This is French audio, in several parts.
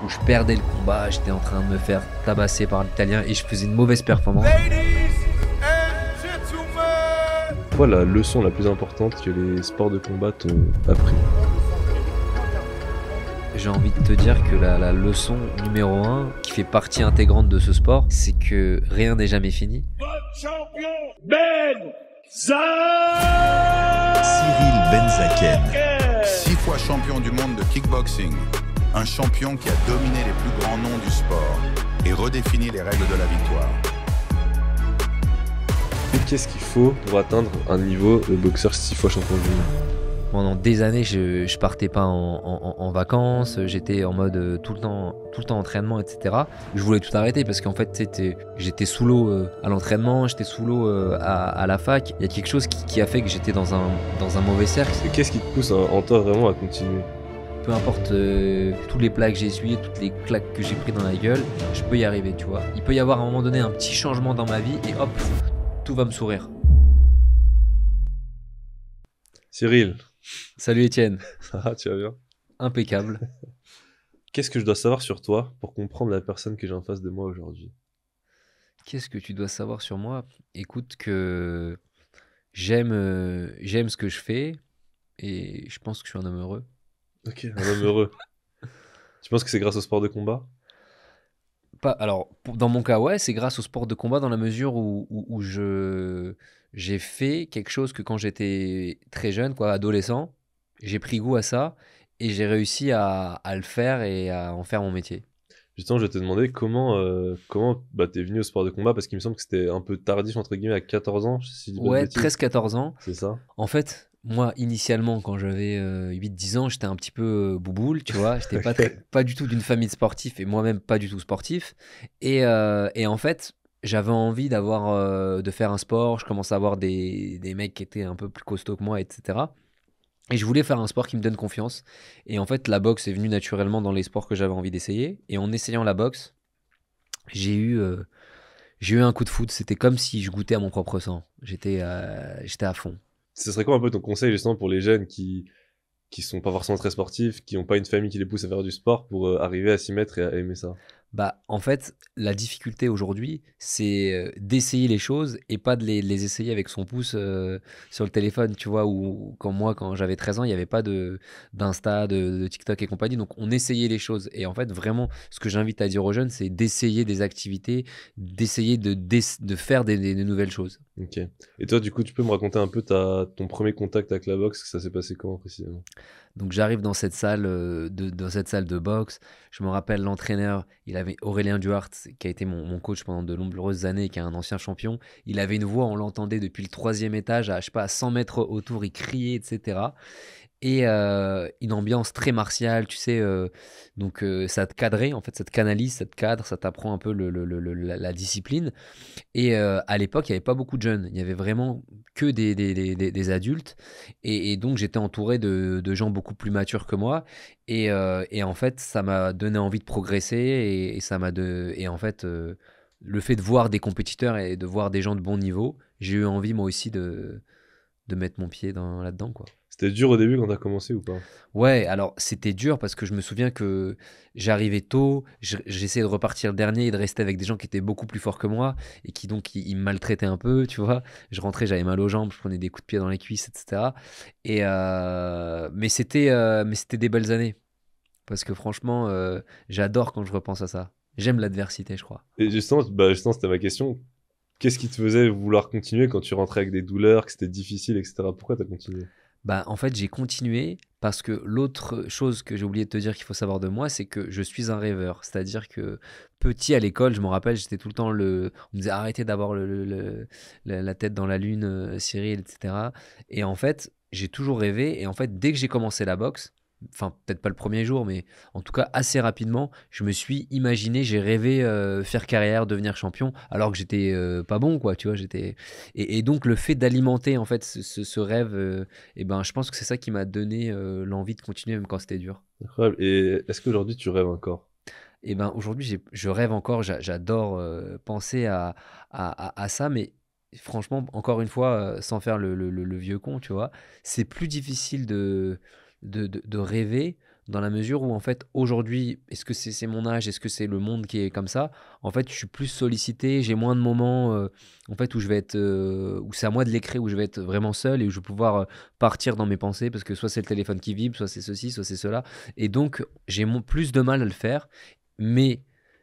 où je perdais le combat, j'étais en train de me faire tabasser par l'Italien et je faisais une mauvaise performance. C'est quoi la leçon la plus importante que les sports de combat t'ont appris? J'ai envie de te dire que la leçon numéro 1 qui fait partie intégrante de ce sport, c'est que rien n'est jamais fini. Champion Benzaken. Cyril Benzaken, 6 fois champion du monde de kickboxing, un champion qui a dominé les plus grands noms du sport et redéfini les règles de la victoire. Qu'est-ce qu'il faut pour atteindre un niveau de boxeur 6 fois champion du monde? Pendant des années, je partais pas en vacances, j'étais en mode tout le temps entraînement, etc. Je voulais tout arrêter parce qu'en fait, j'étais sous l'eau à l'entraînement, j'étais sous l'eau à la fac. Il y a quelque chose qui a fait que j'étais dans un mauvais cercle. Et qu'est-ce qui te pousse en toi vraiment à continuer? Peu importe tous les plats que j'ai essuyés, toutes les claques que j'ai pris dans la gueule, je peux y arriver, tu vois. Il peut y avoir à un moment donné un petit changement dans ma vie et hop, tout va me sourire. Cyril. Salut Étienne. Ah, tu vas bien? Impeccable. Qu'est-ce que je dois savoir sur toi pour comprendre la personne que j'ai en face de moi aujourd'hui? Qu'est-ce que tu dois savoir sur moi? Écoute, que j'aime ce que je fais et je pense que je suis un homme heureux. Ok, un homme heureux. Tu penses que c'est grâce au sport de combat? Alors, dans mon cas, ouais, c'est grâce au sport de combat dans la mesure où j'ai fait quelque chose que quand j'étais très jeune, quoi, adolescent, j'ai pris goût à ça et j'ai réussi à le faire et à en faire mon métier. Justement, je vais te demander comment t'es venu au sport de combat, parce qu'il me semble que c'était un peu tardif, entre guillemets, à 14 ans, si je dis pas de Ouais, bêtises. 13-14 ans. C'est ça? En fait, moi, initialement, quand j'avais 8-10 ans, j'étais un petit peu bouboule, tu vois. J'étais pas du tout d'une famille de sportifs et moi-même pas du tout sportif. Et en fait, j'avais envie de faire un sport. Je commençais à avoir des mecs qui étaient un peu plus costauds que moi, etc. Et je voulais faire un sport qui me donne confiance. Et en fait, la boxe est venue naturellement dans les sports que j'avais envie d'essayer. Et en essayant la boxe, j'ai eu, euh, j'ai eu un coup de foudre. C'était comme si je goûtais à mon propre sang. J'étais à fond. Ce serait quoi un peu ton conseil, justement, pour les jeunes qui sont pas forcément très sportifs, qui n'ont pas une famille qui les pousse à faire du sport, pour arriver à s'y mettre et à aimer ça? Bah, en fait, la difficulté aujourd'hui, c'est d'essayer les choses et pas de les essayer avec son pouce sur le téléphone, tu vois, ou quand j'avais 13 ans, il n'y avait pas d'Insta, de TikTok et compagnie, donc on essayait les choses. Et en fait, vraiment, ce que j'invite à dire aux jeunes, c'est d'essayer des activités, d'essayer de faire des nouvelles choses. Ok. Et toi, du coup, tu peux me raconter un peu ton premier contact avec la boxe, ça s'est passé comment précisément? Donc j'arrive dans cette salle de boxe. Je me rappelle l'entraîneur, il avait Aurélien Duhart, qui a été mon coach pendant de nombreuses années, qui est un ancien champion. Il avait une voix, on l'entendait depuis le 3e étage, je sais pas, à 100 mètres autour, il criait, etc. Et une ambiance très martiale, tu sais, donc ça te cadrait, en fait, ça te canalise, ça te cadre, ça t'apprend un peu la discipline. Et à l'époque, il n'y avait pas beaucoup de jeunes. Il y avait vraiment que des adultes. Et donc, j'étais entouré de gens beaucoup plus matures que moi. Et en fait, ça m'a donné envie de progresser. Et en fait, le fait de voir des compétiteurs et de voir des gens de bon niveau, j'ai eu envie, moi aussi, de mettre mon pied là-dedans, quoi. C'était dur au début quand t'as commencé ou pas? Ouais, alors c'était dur parce que je me souviens que j'arrivais tôt, j'essayais de repartir le dernier et de rester avec des gens qui étaient beaucoup plus forts que moi et qui donc ils me maltraitaient un peu, tu vois. Je rentrais, j'avais mal aux jambes, je prenais des coups de pied dans les cuisses, etc. Mais c'était des belles années parce que franchement, j'adore quand je repense à ça. J'aime l'adversité, je crois. Et justement, c'était ma question. Qu'est-ce qui te faisait vouloir continuer quand tu rentrais avec des douleurs, que c'était difficile, etc. Pourquoi t'as continué? Bah, en fait, j'ai continué parce que l'autre chose que j'ai oublié de te dire qu'il faut savoir de moi, c'est que je suis un rêveur. C'est-à-dire que petit à l'école, je me rappelle, j'étais tout le temps On me disait arrêtez d'avoir la tête dans la lune, Cyril, etc. Et en fait, j'ai toujours rêvé. Et en fait, dès que j'ai commencé la boxe, enfin, peut-être pas le premier jour, mais en tout cas, assez rapidement, je me suis imaginé, j'ai rêvé faire carrière, devenir champion, alors que j'étais pas bon, quoi, tu vois. Et donc, le fait d'alimenter, en fait, ce rêve, et ben, je pense que c'est ça qui m'a donné l'envie de continuer, même quand c'était dur. Incroyable. Et est-ce qu'aujourd'hui tu rêves encore? Et ben, aujourd'hui, je rêve encore, j'adore penser à ça, mais franchement, encore une fois, sans faire le vieux con, tu vois, c'est plus difficile de rêver dans la mesure où, en fait, aujourd'hui, est-ce que c'est mon âge, est-ce que c'est le monde qui est comme ça? En fait, je suis plus sollicité, j'ai moins de moments en fait, où je vais être, où c'est à moi de l'écrire, où je vais être vraiment seul et où je vais pouvoir partir dans mes pensées parce que soit c'est le téléphone qui vibre, soit c'est ceci, soit c'est cela. Et donc, j'ai plus de mal à le faire. Mais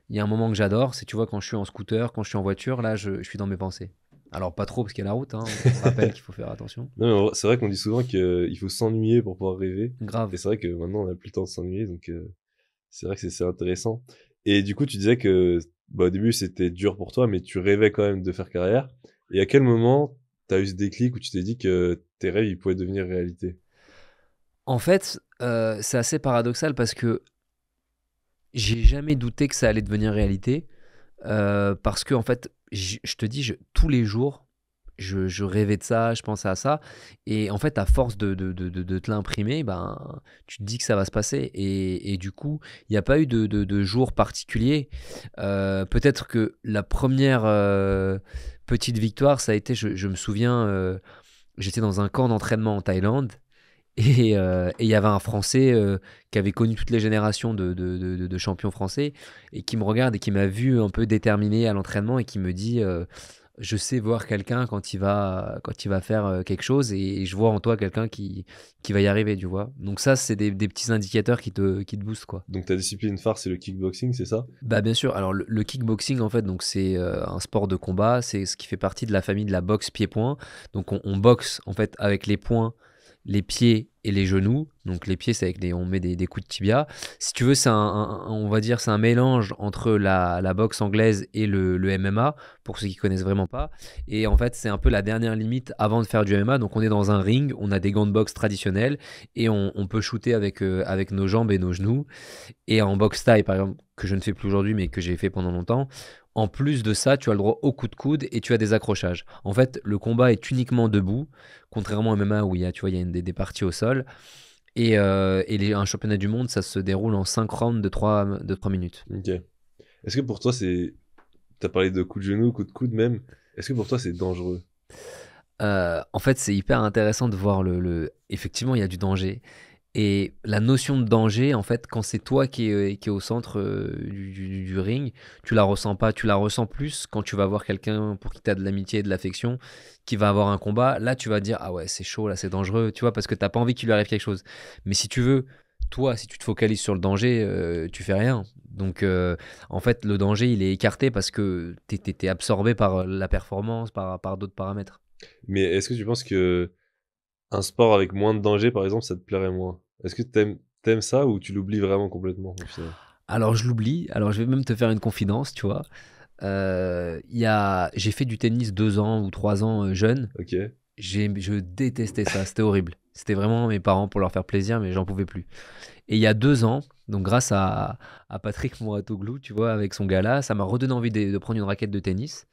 il y a un moment que j'adore, c'est, tu vois, quand je suis en scooter, quand je suis en voiture, là, je suis dans mes pensées. Alors, pas trop parce qu'il y a la route, hein, on rappelle qu'il faut faire attention. Non, mais en vrai, c'est vrai qu'on dit souvent qu'il faut s'ennuyer pour pouvoir rêver. Grave. Et c'est vrai que maintenant, on n'a plus le temps de s'ennuyer, donc c'est vrai que c'est intéressant. Et du coup, tu disais que bah, au début, c'était dur pour toi, mais tu rêvais quand même de faire carrière. Et à quel moment t'as eu ce déclic où tu t'es dit que tes rêves, ils pouvaient devenir réalité? En fait, c'est assez paradoxal parce que j'ai jamais douté que ça allait devenir réalité. Parce que, en fait, je te dis, tous les jours, je rêvais de ça, je pensais à ça. Et en fait, à force de te l'imprimer, ben, tu te dis que ça va se passer. Et du coup, il n'y a pas eu de jour particulier. Peut-être que la première petite victoire, ça a été, je me souviens, j'étais dans un camp d'entraînement en Thaïlande. Et il y avait un Français qui avait connu toutes les générations de champions français et qui me regarde et qui m'a vu un peu déterminé à l'entraînement et qui me dit je sais voir quelqu'un quand il va faire quelque chose et je vois en toi quelqu'un qui va y arriver, tu vois. Donc ça, c'est des petits indicateurs qui te boostent, quoi. Donc ta discipline phare, c'est le kickboxing, c'est ça? Bah bien sûr, alors le kickboxing en fait, donc c'est un sport de combat, c'est ce qui fait partie de la famille de la boxe pied-point. Donc on boxe en fait avec les poings, les pieds et les genoux. Donc les pieds, c'est avec on met des coups de tibia. Si tu veux, c'est on va dire, c'est un mélange entre la boxe anglaise et le MMA, pour ceux qui connaissent vraiment pas. Et en fait, c'est un peu la dernière limite avant de faire du MMA. Donc on est dans un ring, on a des gants de boxe traditionnels et on peut shooter avec nos jambes et nos genoux. Et en boxe thaï, par exemple, que je ne fais plus aujourd'hui, mais que j'ai fait pendant longtemps, en plus de ça, tu as le droit au coup de coude et tu as des accrochages. En fait, le combat est uniquement debout, contrairement au MMA où il y a, tu vois, il y a des parties au sol. Et un championnat du monde, ça se déroule en 5 rounds de 3 minutes. Ok. Est-ce que pour toi, t'as parlé de coups de genou, coups de coude même. Est-ce que pour toi, c'est dangereux? En fait, c'est hyper intéressant de voir effectivement, il y a du danger. Et la notion de danger, en fait, quand c'est toi qui est au centre du ring, tu la ressens pas. Tu la ressens plus quand tu vas voir quelqu'un pour qui tu as de l'amitié et de l'affection, qui va avoir un combat. Là, tu vas te dire, ah ouais, c'est chaud, là, c'est dangereux, tu vois, parce que t'as pas envie qu'il lui arrive quelque chose. Mais si tu veux, toi, si tu te focalises sur le danger, tu fais rien. Donc, en fait, le danger, il est écarté parce que t'es absorbé par la performance, par d'autres paramètres. Mais est-ce que tu penses que un sport avec moins de danger, par exemple, ça te plairait moins? Est-ce que t'aimes ça ou tu l'oublies vraiment complètement au final? Alors, je l'oublie. Alors, je vais même te faire une confidence, tu vois. J'ai fait du tennis 2 ans ou 3 ans jeune. Ok. Je détestais ça, c'était horrible. C'était vraiment mes parents pour leur faire plaisir, mais j'en pouvais plus. Et il y a 2 ans, donc grâce à Patrick Mouratoglou, tu vois, avec son gala, ça m'a redonné envie de prendre une raquette de tennis.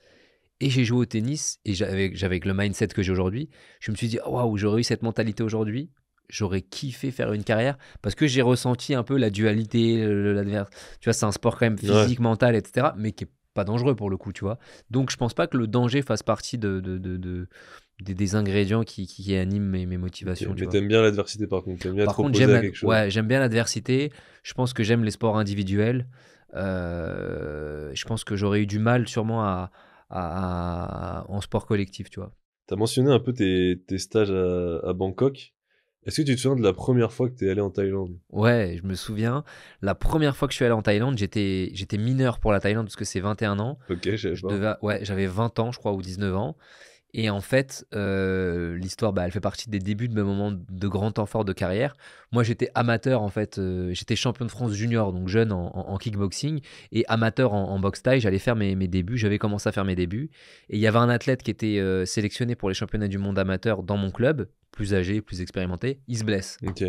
Et j'ai joué au tennis, et j'avais le mindset que j'ai aujourd'hui. Je me suis dit, waouh, j'aurais eu cette mentalité aujourd'hui. J'aurais kiffé faire une carrière parce que j'ai ressenti un peu la dualité, l'adverse. Tu vois, c'est un sport quand même physique, mental, etc., mais qui est pas dangereux pour le coup, tu vois. Donc, je pense pas que le danger fasse partie des ingrédients qui animent mes motivations. Ok. Tu Mais vois. t'aimes bien l'adversité par contre, t'aimes bien Par être contre, opposé à quelque chose. ouais, j'aime bien l'adversité. Je pense que j'aime les sports individuels. Je pense que j'aurais eu du mal sûrement en sport collectif, tu vois. T'as mentionné un peu tes stages à Bangkok. Est-ce que tu te souviens de la première fois que t'es allé en Thaïlande? Ouais, je me souviens. La première fois que je suis allé en Thaïlande, j'étais mineur pour la Thaïlande parce que c'est 21 ans. Ok, je savais pas. Ouais, j'avais 20 ans, je crois, ou 19 ans. Et en fait, l'histoire, bah, elle fait partie des débuts de mes moments de grand temps fort de carrière. Moi, j'étais amateur, en fait. J'étais champion de France junior, donc jeune en kickboxing, et amateur en boxe thaï. J'allais faire mes débuts. J'avais commencé à faire mes débuts. Et il y avait un athlète qui était sélectionné pour les championnats du monde amateur dans mon club, plus âgé, plus expérimenté. Il se blesse. Ok.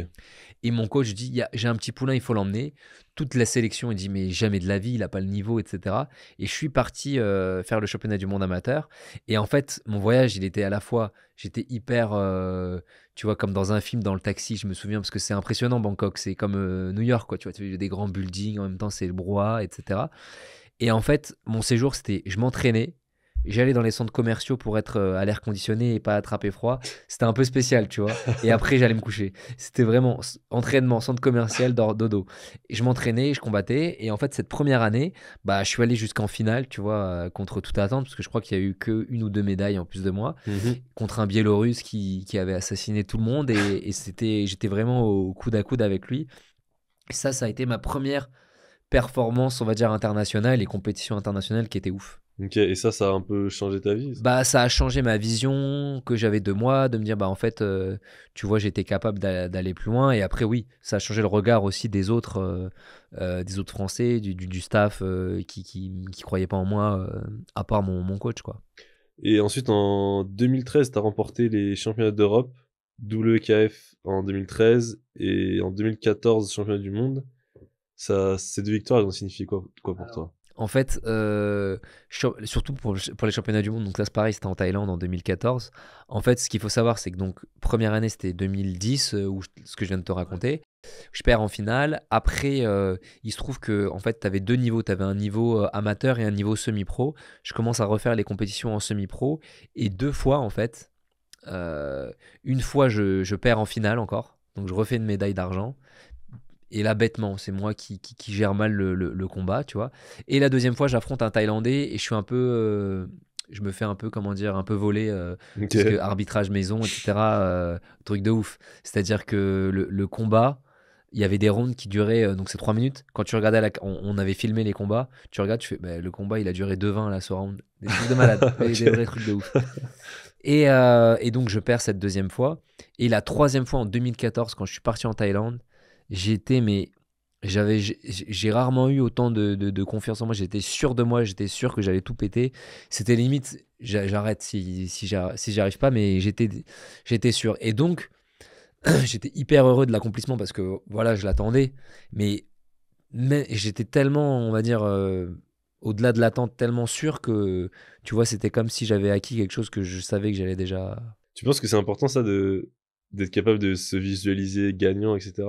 Et mon coach dit, j'ai un petit poulain, il faut l'emmener. Toute la sélection, il dit, mais jamais de la vie, il n'a pas le niveau, etc. Et je suis parti faire le championnat du monde amateur. Et en fait, mon voyage, il était à la fois, j'étais hyper, tu vois, comme dans un film, dans le taxi, je me souviens, parce que c'est impressionnant, Bangkok, c'est comme New York, quoi, tu vois, il y a des grands buildings, en même temps, c'est le brouhaha, etc. Et en fait, mon séjour, c'était, je m'entraînais, j'allais dans les centres commerciaux pour être à l'air conditionné et pas attraper froid. C'était un peu spécial, tu vois. Et après, j'allais me coucher. C'était vraiment entraînement, centre commercial, dodo. Et je m'entraînais, je combattais. Et en fait, cette première année, bah, je suis allé jusqu'en finale, tu vois, contre toute attente, parce que je crois qu'il y a eu que 1 ou 2 médailles en plus de moi, contre un Biélorusse qui avait assassiné tout le monde. Et j'étais vraiment au coude à coude avec lui. Et ça a été ma première performance, on va dire, internationale et compétition internationale qui était ouf. Ok, et ça a un peu changé ta vie? Bah, ça a changé ma vision que j'avais de moi, de me dire, bah, en fait, tu vois, j'étais capable d'aller plus loin. Et après, oui, ça a changé le regard aussi des autres Français, du staff qui croyaient pas en moi, à part mon coach, quoi. Et ensuite, en 2013, tu as remporté les championnats d'Europe, WKF en 2013 et en 2014, championnat du monde. Ces 2 victoires, elles ont signifié quoi pour toi? En fait, surtout pour les championnats du monde, donc ça c'est pareil, c'était en Thaïlande en 2014. En fait, ce qu'il faut savoir, c'est que donc première année c'était 2010, ce que je viens de te raconter. Je perds en finale. Après, il se trouve que en fait, tu avais 2 niveaux. Tu avais un niveau amateur et un niveau semi-pro. Je commence à refaire les compétitions en semi-pro et 2 fois en fait. Une fois, je perds en finale encore, donc je refais une médaille d'argent. Et là, bêtement, c'est moi qui gère mal le combat, tu vois. Et la deuxième fois, j'affronte un Thaïlandais et je suis un peu. Je me fais un peu, comment dire, un peu voler, Ok. parce que arbitrage maison, etc. Truc de ouf. C'est-à-dire que le combat, il y avait des rounds qui duraient, donc c'est 3 minutes. Quand tu regardais, on avait filmé les combats, tu regardes, tu fais, bah, le combat, il a duré 2,20 là, ce round. Des trucs de malade, des vrais trucs de ouf. Et donc, je perds cette deuxième fois. Et la troisième fois, en 2014, quand je suis parti en Thaïlande, j'ai rarement eu autant de confiance en moi. J'étais sûr de moi, j'étais sûr que j'allais tout péter. C'était limite, j'arrête si j'y arrive pas, mais j'étais sûr. Et donc, j'étais hyper heureux de l'accomplissement parce que voilà, je l'attendais. Mais j'étais tellement, on va dire, au-delà de l'attente, tellement sûr que, tu vois, c'était comme si j'avais acquis quelque chose que je savais que j'allais déjà. Tu penses que c'est important ça d'être capable de se visualiser gagnant, etc.?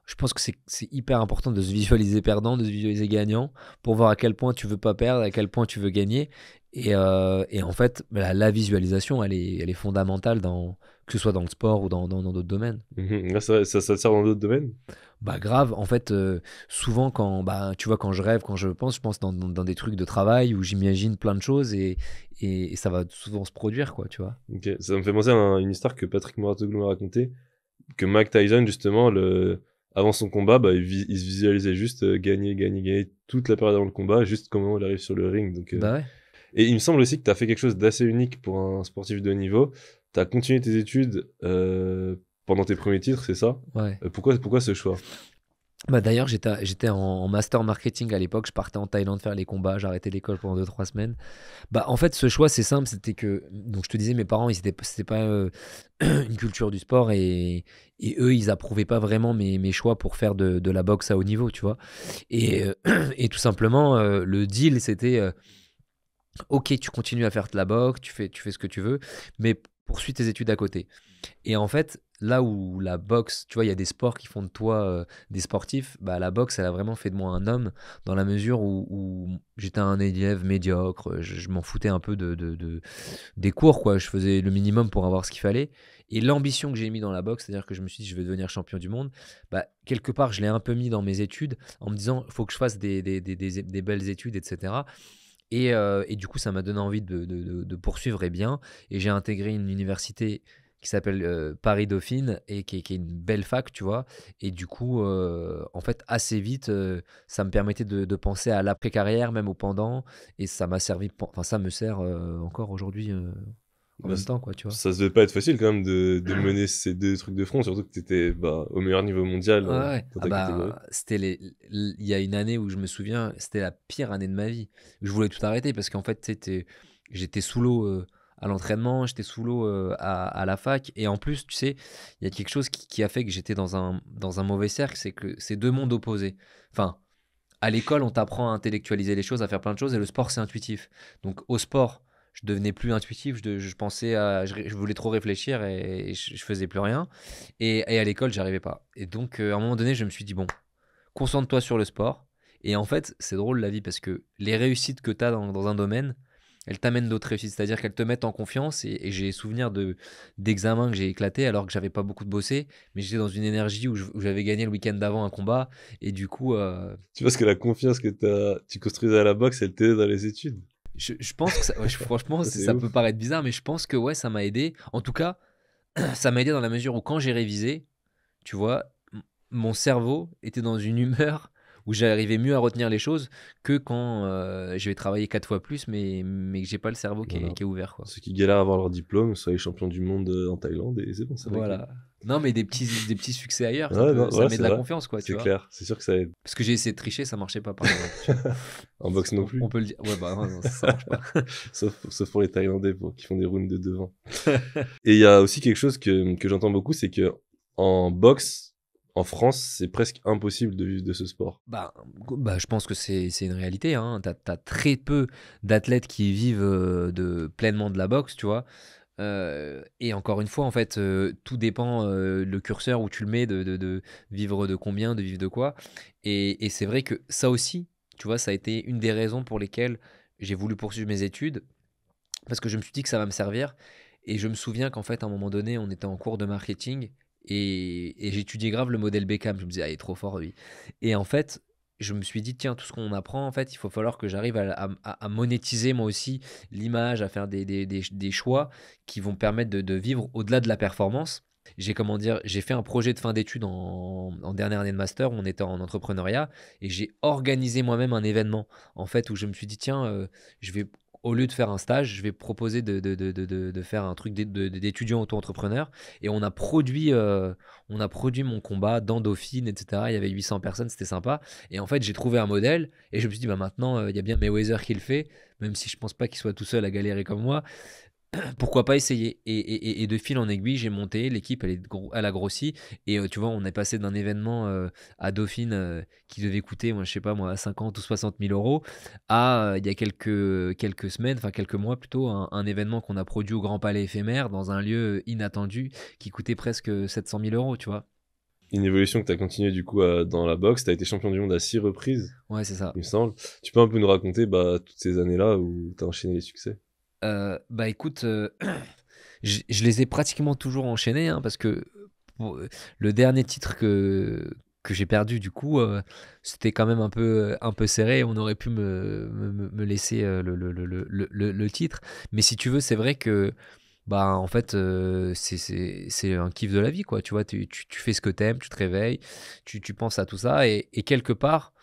Je pense que c'est hyper important de se visualiser perdant, de se visualiser gagnant, pour voir à quel point tu veux pas perdre, à quel point tu veux gagner. Et en fait, la visualisation, elle est fondamentale, que ce soit dans le sport ou dans d'autres domaines. Là, ça te sert dans d'autres domaines? Bah grave, en fait, souvent tu vois, quand je rêve, quand je pense dans des trucs de travail où j'imagine plein de choses et ça va souvent se produire, quoi, tu vois. Ok, ça me fait penser à une histoire que Patrick Mouratoglou m'a racontée, que Mike Tyson, justement, avant son combat, bah, il se visualisait juste gagner toute la période avant le combat, juste comment il arrive sur le ring. Donc, Bah ouais. Et il me semble aussi que tu as fait quelque chose d'assez unique pour un sportif de haut niveau. Tu as continué tes études pendant tes premiers titres, c'est ça? Ouais. Pourquoi ce choix? Bah d'ailleurs, j'étais en master marketing à l'époque. Je partais en Thaïlande faire les combats. J'ai arrêté l'école pendant 2-3 semaines. Bah en fait, ce choix, c'est simple. C'était que, donc je te disais, mes parents, c'était pas une culture du sport et eux, ils approuvaient pas vraiment mes choix pour faire de la boxe à haut niveau, tu vois. Et tout simplement, le deal, c'était ok, tu continues à faire de la boxe, tu fais ce que tu veux, mais poursuis tes études à côté. Et en fait, là où la boxe, tu vois, il y a des sports qui font de toi des sportifs, bah la boxe, elle a vraiment fait de moi un homme dans la mesure où j'étais un élève médiocre, je m'en foutais un peu des cours, quoi. Je faisais le minimum pour avoir ce qu'il fallait. Et l'ambition que j'ai mis dans la boxe, c'est-à-dire que je me suis dit, je vais devenir champion du monde, bah, quelque part, je l'ai un peu mis dans mes études en me disant, il faut que je fasse des belles études, etc. Et du coup, ça m'a donné envie de poursuivre et bien. Et j'ai intégré une université qui s'appelle Paris Dauphine et qui est une belle fac, tu vois. Et du coup, en fait, assez vite, ça me permettait de penser à l'après-carrière, même au pendant. Et ça m'a servi, enfin, ça me sert encore aujourd'hui en Bah, même temps, quoi, tu vois. ça devait pas être facile quand même de mener ces 2 trucs de front, surtout que tu étais au meilleur niveau mondial Ouais. dans Ah ta catégorie. bah, il y a une année où je me souviens, c'était la pire année de ma vie. Je voulais tout arrêter parce qu'en fait, j'étais sous l'eau à l'entraînement, j'étais sous l'eau à la fac. Et en plus, tu sais, il y a quelque chose qui a fait que j'étais dans un mauvais cercle, c'est que c'est 2 mondes opposés. Enfin, à l'école, on t'apprend à intellectualiser les choses, à faire plein de choses, et le sport, c'est intuitif. Donc au sport, je devenais plus intuitif, je pensais je voulais trop réfléchir et je faisais plus rien. Et à l'école, j'arrivais pas. Et donc, à un moment donné, je me suis dit, bon, concentre-toi sur le sport. Et en fait, c'est drôle la vie parce que les réussites que tu as dans un domaine, elles t'amènent d'autres réussites. C'est-à-dire qu'elles te mettent en confiance. Et j'ai souvenir d'examens que j'ai éclaté alors que j'avais pas beaucoup de bossé. Mais j'étais dans une énergie où j'avais gagné le week-end d'avant un combat. Et du coup, Tu penses que la confiance que tu construisais à la boxe, elle t'aidait dans les études? je pense que ça, ouais, franchement, C'est ça ouf. peut paraître bizarre, mais je pense que ouais, ça m'a aidé. En tout cas, ça m'a aidé dans la mesure où quand j'ai révisé, tu vois, mon cerveau était dans une humeur où j'arrivais mieux à retenir les choses que quand je vais travailler 4 fois plus, mais que j'ai pas le cerveau Voilà. qui est ouvert, quoi. Ceux qui galèrent à avoir leur diplôme, soient les champions du monde en Thaïlande, et c'est bon, ça va. Voilà. Non, mais des petits succès ailleurs, Ouais, non, ça ouais, met c'est de la vrai. confiance, quoi, tu C'est vois. clair, c'est sûr que ça aide. Parce que j'ai essayé de tricher, ça marchait pas, par exemple. En boxe non plus. On peut le dire. Ouais, bah non, ça marche pas. Sauf pour les Thaïlandais qui font des rounds de devant. Et il y a aussi quelque chose que j'entends beaucoup, c'est que en boxe, en France, c'est presque impossible de vivre de ce sport. Bah, je pense que c'est une réalité, hein. T'as très peu d'athlètes qui vivent pleinement de la boxe, tu vois. Et encore une fois, en fait, tout dépend le curseur où tu le mets, de vivre de combien, de vivre de quoi. Et c'est vrai que ça aussi, tu vois, ça a été une des raisons pour lesquelles j'ai voulu poursuivre mes études, parce que je me suis dit que ça va me servir. Et je me souviens qu'en fait, à un moment donné, on était en cours de marketing et j'étudiais grave le modèle Beckham. Je me disais, ah, il est trop fort, lui. Et en fait, je me suis dit, tiens, tout ce qu'on apprend, en fait, il faut falloir que j'arrive à monétiser moi aussi l'image, à faire des choix qui vont permettre de vivre au-delà de la performance. J'ai fait un projet de fin d'études en dernière année de master où on était en entrepreneuriat et j'ai organisé moi-même un événement en fait où je me suis dit tiens je vais au lieu de faire un stage je vais proposer de faire un truc d'étudiant auto-entrepreneur et on a produit mon combat dans Dauphine etc. Il y avait 800 personnes, c'était sympa et en fait j'ai trouvé un modèle et je me suis dit bah maintenant il y a bien Mayweather qui le fait même si je pense pas qu'il soit tout seul à galérer comme moi. Pourquoi pas essayer et de fil en aiguille, j'ai monté, l'équipe elle a grossi et tu vois, on est passé d'un événement à Dauphine qui devait coûter, moi je sais pas moi, 50 ou 60 000 euros à il y a quelques semaines, enfin quelques mois plutôt, un événement qu'on a produit au Grand Palais éphémère dans un lieu inattendu qui coûtait presque 700 000 euros, tu vois. Une évolution que tu as continué du coup dans la boxe, tu as été champion du monde à 6 reprises, Ouais, c'est ça. il me semble. Tu peux un peu nous raconter toutes ces années-là où tu as enchaîné les succès? Bah écoute, je les ai pratiquement toujours enchaînés hein, parce que le dernier titre que j'ai perdu du coup, c'était quand même un peu serré. On aurait pu me laisser le titre. Mais si tu veux, c'est vrai que bah en fait c'est un kiff de la vie quoi. Tu vois, tu fais ce que t'aimes, tu te réveilles, tu penses à tout ça et quelque part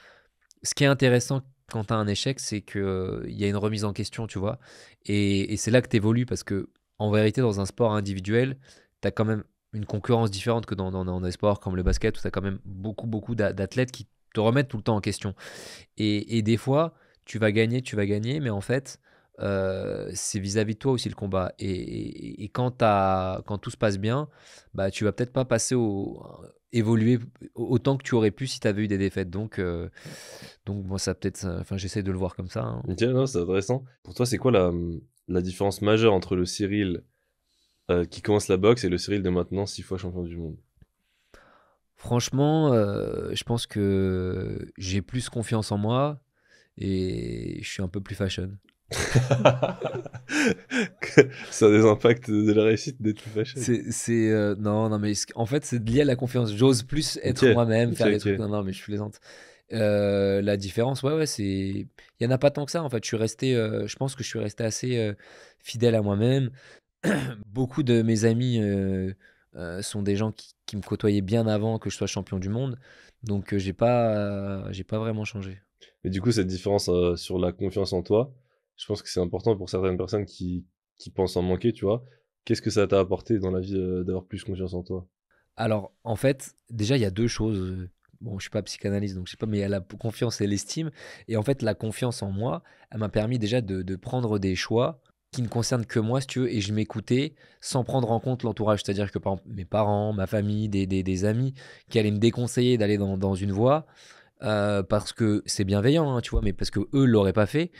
ce qui est intéressant quand tu as un échec, c'est qu'il y a une remise en question, tu vois. Et c'est là que tu évolues parce que, en vérité, dans un sport individuel, tu as quand même une concurrence différente que dans des sports comme le basket où tu as quand même beaucoup d'athlètes qui te remettent tout le temps en question. Et des fois, tu vas gagner, mais en fait, c'est vis-à-vis de toi aussi le combat. Et quand tout se passe bien, bah, tu vas peut-être pas évoluer autant que tu aurais pu si tu avais eu des défaites. Donc moi, ça peut-être, enfin, j'essaie de le voir comme ça, hein. Ok, non, c'est intéressant. Pour toi, c'est quoi la différence majeure entre le Cyril qui commence la boxe et le Cyril de maintenant 6 fois champion du monde? Franchement, je pense que j'ai plus confiance en moi et je suis un peu plus fashion. Ça a des impacts de la réussite d'être plus fâché. Non, mais en fait, c'est lié à la confiance. J'ose plus être Ok, moi-même, faire des ok. trucs. Non, mais je plaisante. La différence, ouais, il y en a pas tant que ça. En fait, je pense que je suis resté assez fidèle à moi-même. Beaucoup de mes amis sont des gens qui me côtoyaient bien avant que je sois champion du monde. Donc, j'ai pas vraiment changé. Mais du coup, cette différence sur la confiance en toi, je pense que c'est important pour certaines personnes qui pensent en manquer, tu vois. Qu'est-ce que ça t'a apporté dans la vie d'avoir plus confiance en toi? Alors, en fait, déjà, il y a deux choses. Bon, je suis pas psychanalyste, donc je sais pas, mais il y a la confiance et l'estime. Et en fait, la confiance en moi, elle m'a permis déjà de prendre des choix qui ne concernent que moi, si tu veux, et je m'écoutais sans prendre en compte l'entourage. C'est-à-dire que, par exemple, mes parents, ma famille, des amis qui allaient me déconseiller d'aller dans une voie parce que c'est bienveillant, hein, tu vois, mais parce que eux l'auraient pas fait,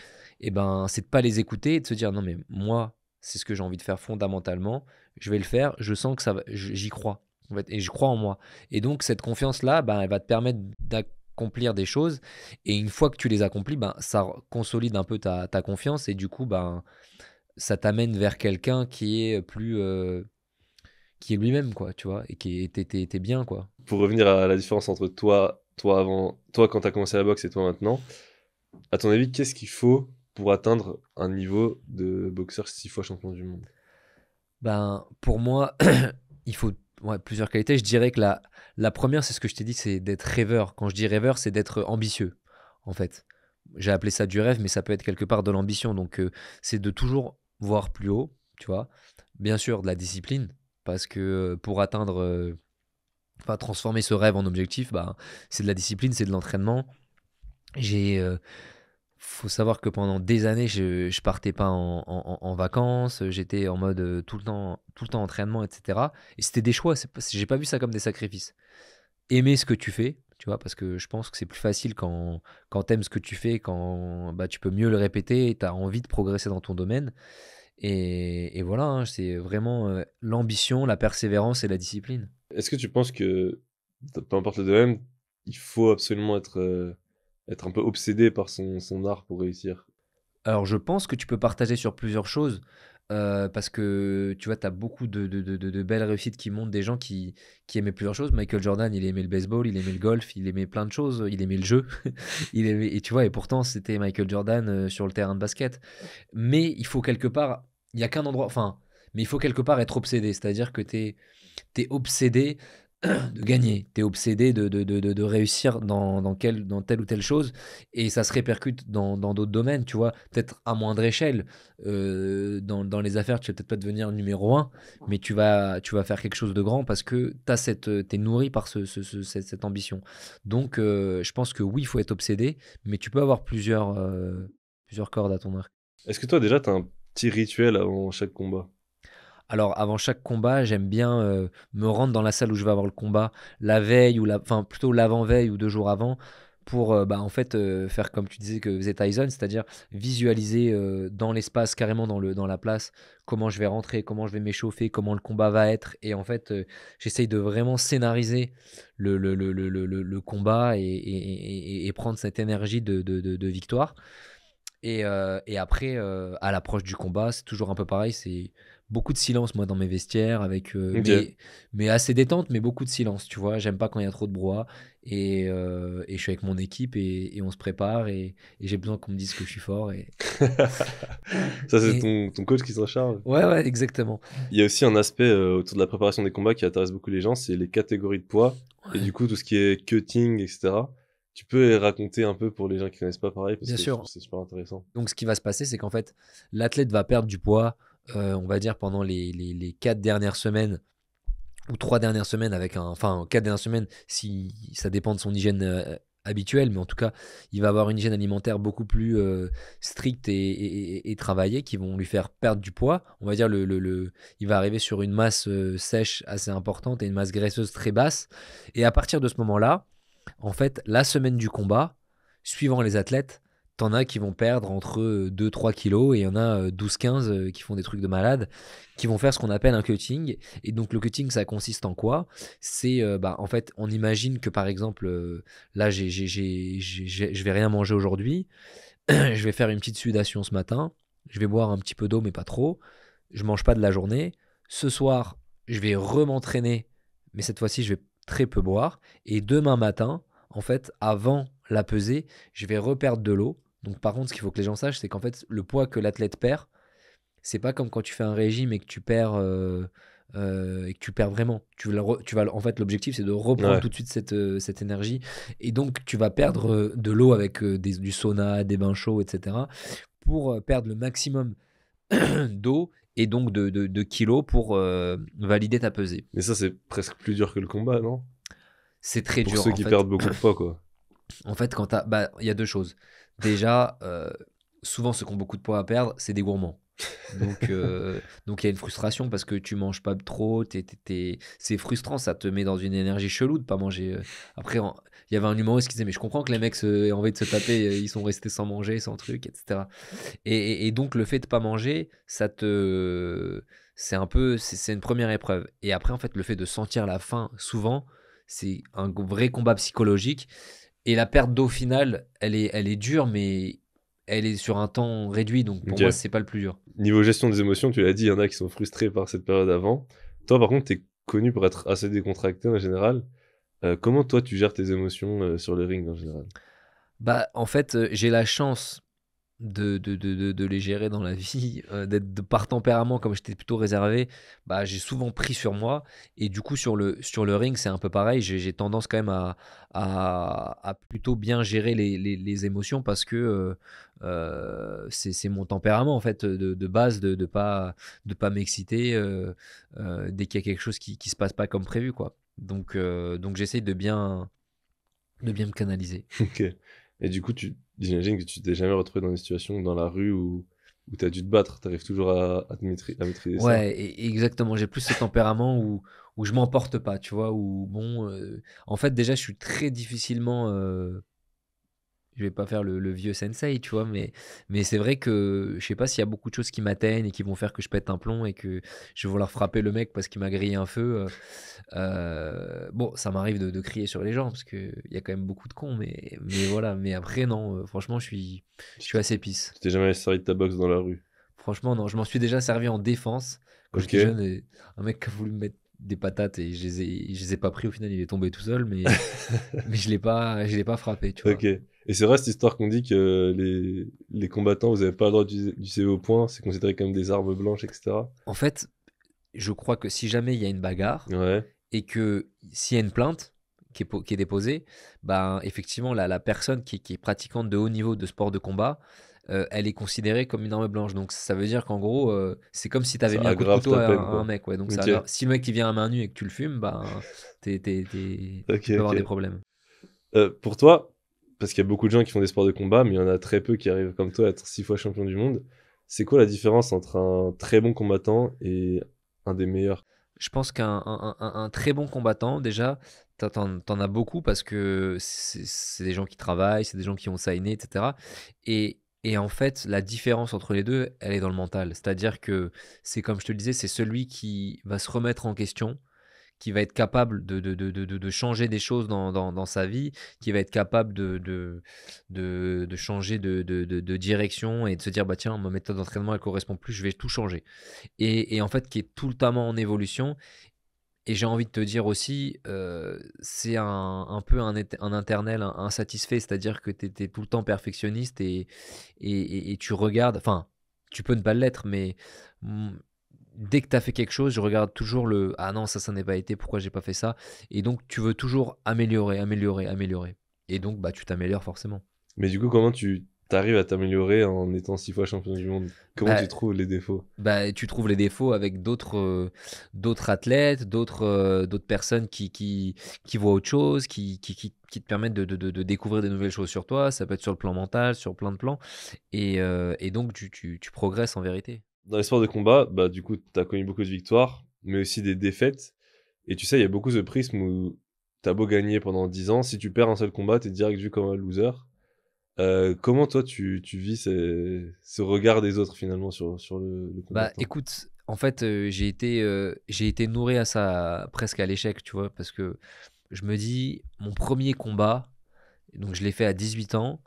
et ben, c'est de pas les écouter et de se dire non, mais moi, c'est ce que j'ai envie de faire fondamentalement, je vais le faire, je sens que j'y crois, en fait, et je crois en moi. Et donc, cette confiance-là, ben, elle va te permettre accomplir des choses. Et une fois que tu les accomplis, ben, ça consolide un peu ta confiance. Et du coup, ben, ça t'amène vers quelqu'un qui est plus... qui est lui-même, quoi, tu vois, et qui t'es bien, quoi. Pour revenir à la différence entre toi quand tu as commencé la boxe et toi maintenant, à ton avis, qu'est-ce qu'il faut pour atteindre un niveau de boxeur 6 fois champion du monde? Ben, pour moi, il faut plusieurs qualités. Je dirais que la première, c'est ce que je t'ai dit, c'est d'être rêveur. Quand je dis rêveur, c'est d'être ambitieux, en fait. J'ai appelé ça du rêve, mais ça peut être quelque part de l'ambition. Donc, c'est de toujours voir plus haut, tu vois. Bien sûr, de la discipline, parce que pour atteindre, enfin, transformer ce rêve en objectif, bah, c'est de la discipline, c'est de l'entraînement. Faut savoir que pendant des années, je partais pas en vacances, j'étais en mode tout le temps entraînement, etc. Et c'était des choix, j'ai pas vu ça comme des sacrifices. Aimer ce que tu fais, tu vois, parce que je pense que c'est plus facile quand t'aimes ce que tu fais, quand bah, tu peux mieux le répéter et t'as envie de progresser dans ton domaine. Et voilà, hein, c'est vraiment l'ambition, la persévérance et la discipline. Est-ce que tu penses que, peu importe le domaine, il faut absolument être un peu obsédé par son art pour réussir? Alors, je pense que tu peux partager sur plusieurs choses parce que tu vois, tu as beaucoup de belles réussites qui montrent des gens qui aimaient plusieurs choses. Michael Jordan, il aimait le baseball, il aimait le golf, il aimait plein de choses, il aimait le jeu. Et tu vois, et pourtant, c'était Michael Jordan sur le terrain de basket. Mais il faut quelque part, il n'y a qu'un endroit, enfin, mais il faut quelque part être obsédé, c'est-à-dire que tu es obsédé de gagner, tu es obsédé de réussir dans telle ou telle chose, et ça se répercute dans d'autres domaines, tu vois, peut-être à moindre échelle. Dans les affaires, tu vas peut-être pas devenir numéro un, mais tu vas faire quelque chose de grand parce que t'es nourri par cette ambition. Donc, je pense que oui, il faut être obsédé, mais tu peux avoir plusieurs cordes à ton arc. Est-ce que toi, déjà, tu as un petit rituel avant chaque combat? Alors, avant chaque combat, j'aime bien me rendre dans la salle où je vais avoir le combat la veille enfin plutôt l'avant-veille ou 2 jours avant pour bah, en fait faire comme tu disais que faisait Tyson, c'est-à-dire visualiser dans l'espace, carrément dans la place, comment je vais rentrer, comment je vais m'échauffer, comment le combat va être. Et en fait, j'essaye de vraiment scénariser le combat et prendre cette énergie de victoire. Et après, à l'approche du combat, c'est toujours un peu pareil. C'est beaucoup de silence, moi, dans mes vestiaires, avec, Ok. mais assez détente, mais beaucoup de silence, tu vois. J'aime pas quand il y a trop de brouhaha. Et je suis avec mon équipe et on se prépare. Et j'ai besoin qu'on me dise que je suis fort. Ça, c'est Et... ton coach qui s'en charge. Ouais, exactement. Il y a aussi un aspect autour de la préparation des combats qui intéresse beaucoup les gens, c'est les catégories de poids. Et Ouais, du coup, tout ce qui est cutting, etc. Tu peux raconter un peu pour les gens qui connaissent pas pareil, parce bien que je sûr. trouve que c'est super intéressant. Donc, ce qui va se passer, c'est qu'en fait, l'athlète va perdre du poids, on va dire, pendant les 4 dernières semaines ou 3 dernières semaines enfin 4 dernières semaines si ça dépend de son hygiène habituelle, mais en tout cas il va avoir une hygiène alimentaire beaucoup plus stricte et travaillée qui vont lui faire perdre du poids. On va dire il va arriver sur une masse sèche assez importante et une masse graisseuse très basse, et à partir de ce moment-là, en fait, la semaine du combat, suivant les athlètes, t'en as qui vont perdre entre 2-3 kilos et il y en a 12-15 qui font des trucs de malade, qui vont faire ce qu'on appelle un cutting. Et donc le cutting, ça consiste en quoi? C'est, bah, en fait, on imagine que par exemple, là, je vais rien manger aujourd'hui, je vais faire une petite sudation ce matin, je vais boire un petit peu d'eau, mais pas trop, je mange pas de la journée. Ce soir, je vais m'entraîner, mais cette fois-ci, je vais très peu boire. Et demain matin, en fait, avant la pesée, je vais reperdre de l'eau. Donc, par contre, ce qu'il faut que les gens sachent, c'est qu'en fait, le poids que l'athlète perd, c'est pas comme quand tu fais un régime et que tu perds, vraiment. En fait, l'objectif, c'est de reprendre Ouais. tout de suite cette énergie. Et donc, tu vas perdre de l'eau avec du sauna, des bains chauds, etc. pour perdre le maximum d'eau et donc de kilos pour valider ta pesée. Mais ça, c'est presque plus dur que le combat, non? C'est très Pour dur, ceux en qui fait. perdent beaucoup de poids, quoi. En fait, bah, il y a deux choses. Déjà, souvent, ceux qui ont beaucoup de poids à perdre, c'est des gourmands. Donc, il y a une frustration parce que tu manges pas trop. C'est frustrant, ça te met dans une énergie chelou de pas manger. Après, il y avait un humoriste qui disait, mais je comprends que les mecs aient envie de se taper, ils sont restés sans manger, sans truc, etc. Et donc, le fait de pas manger, c'est un peu, c'est une première épreuve. Et après, en fait, le fait de sentir la faim, souvent, c'est un vrai combat psychologique. Et la perte d'eau finale, elle est dure, mais elle est sur un temps réduit. Donc pour Ok. moi, c'est pas le plus dur. Niveau gestion des émotions, tu l'as dit, il y en a qui sont frustrés par cette période avant. Toi, par contre, t'es connu pour être assez décontracté en général. Comment toi, tu gères tes émotions sur le ring en général? Bah, en fait, j'ai la chance de les gérer dans la vie, par tempérament, comme j'étais plutôt réservé, bah, j'ai souvent pris sur moi. Et du coup, sur le ring, c'est un peu pareil. J'ai tendance quand même à plutôt bien gérer les émotions parce que c'est mon tempérament, en fait, de base, de pas m'exciter dès qu'il y a quelque chose qui se passe pas comme prévu, quoi. Donc j'essaye de bien me canaliser. Ok. Et du coup, j'imagine que tu t'es jamais retrouvé dans une situation dans la rue où tu as dû te battre. Tu arrives toujours à maîtriser ça. Ouais, exactement. J'ai plus ce tempérament où je m'emporte pas, tu vois. Où, bon, en fait, déjà, je suis très difficilement. Je vais pas faire le vieux sensei, tu vois, mais c'est vrai que je sais pas s'il y a beaucoup de choses qui m'atteignent et qui vont faire que je pète un plomb et que je vais vouloir frapper le mec parce qu'il m'a grillé un feu. Bon, ça m'arrive de crier sur les gens parce qu'il y a quand même beaucoup de cons, mais voilà. Mais après, non, franchement, je suis assez pisse. Tu t'es jamais servi de ta boxe dans la rue. Franchement, non, je m'en suis déjà servi en défense quand Ok. j'étais jeune. Et un mec qui a voulu me mettre des patates et je les ai pas pris au final, il est tombé tout seul, mais je l'ai pas frappé, tu vois. Ok. Et c'est vrai cette histoire qu'on dit que les combattants, vous avez pas le droit d'utiliser vos poings, c'est considéré comme des armes blanches, etc. En fait, je crois que si jamais il y a une bagarre Ouais. et que s'il y a une plainte qui est déposée, ben effectivement, la personne qui est pratiquante de haut niveau de sport de combat, elle est considérée comme une arme blanche. Donc ça veut dire qu'en gros, c'est comme si tu avais Ça mis un coup de aggrave couteau ta peine, à un quoi. mec. Ouais. Donc ça Ok. aggrave. Si le mec qui vient à main nue et que tu le fumes, ben, Ok, tu peux avoir des ok. problèmes. Pour toi, parce qu'il y a beaucoup de gens qui font des sports de combat, mais il y en a très peu qui arrivent comme toi à être 6 fois champion du monde. C'est quoi la différence entre un très bon combattant et un des meilleurs? Je pense qu'un un très bon combattant, déjà, t'en as beaucoup parce que c'est des gens qui travaillent, c'est des gens qui ont ça inné, etc. Et en fait, la différence entre les deux, elle est dans le mental. C'est-à-dire que c'est comme je te le disais, c'est celui qui va se remettre en question, qui va être capable de changer des choses dans sa vie, qui va être capable de changer de direction et de se dire, bah tiens, ma méthode d'entraînement, elle correspond plus, je vais tout changer. Et en fait, qui est tout le temps en évolution. Et j'ai envie de te dire aussi, c'est un peu un internel insatisfait, c'est-à-dire que tu es tout le temps perfectionniste et tu regardes, enfin, tu peux ne pas l'être, mais mm, dès que tu as fait quelque chose, je regarde toujours le ah non, ça n'est pas été, pourquoi j'ai pas fait ça? Et donc, tu veux toujours améliorer, améliorer, améliorer. Et donc, bah, tu t'améliores forcément. Mais du coup, comment tu t'arrives à t'améliorer en étant 6 fois champion du monde? Comment Bah, tu trouves les défauts? Bah, tu trouves les défauts avec d'autres athlètes, d'autres personnes qui voient autre chose, qui te permettent de découvrir des nouvelles choses sur toi. Ça peut être sur le plan mental, sur plein de plans. Et donc, tu progresses en vérité. Dans les sports de combat, bah, du coup, tu as connu beaucoup de victoires, mais aussi des défaites. Et tu sais, il y a beaucoup ce prisme où t'as beau gagner pendant 10 ans, si tu perds un seul combat, t'es direct vu comme un loser. Comment toi, tu vis ce regard des autres finalement sur le Bah, combattant? écoute, en fait, j'ai été nourri à ça presque à l'échec, tu vois, parce que je me dis, mon premier combat, donc je l'ai fait à 18 ans.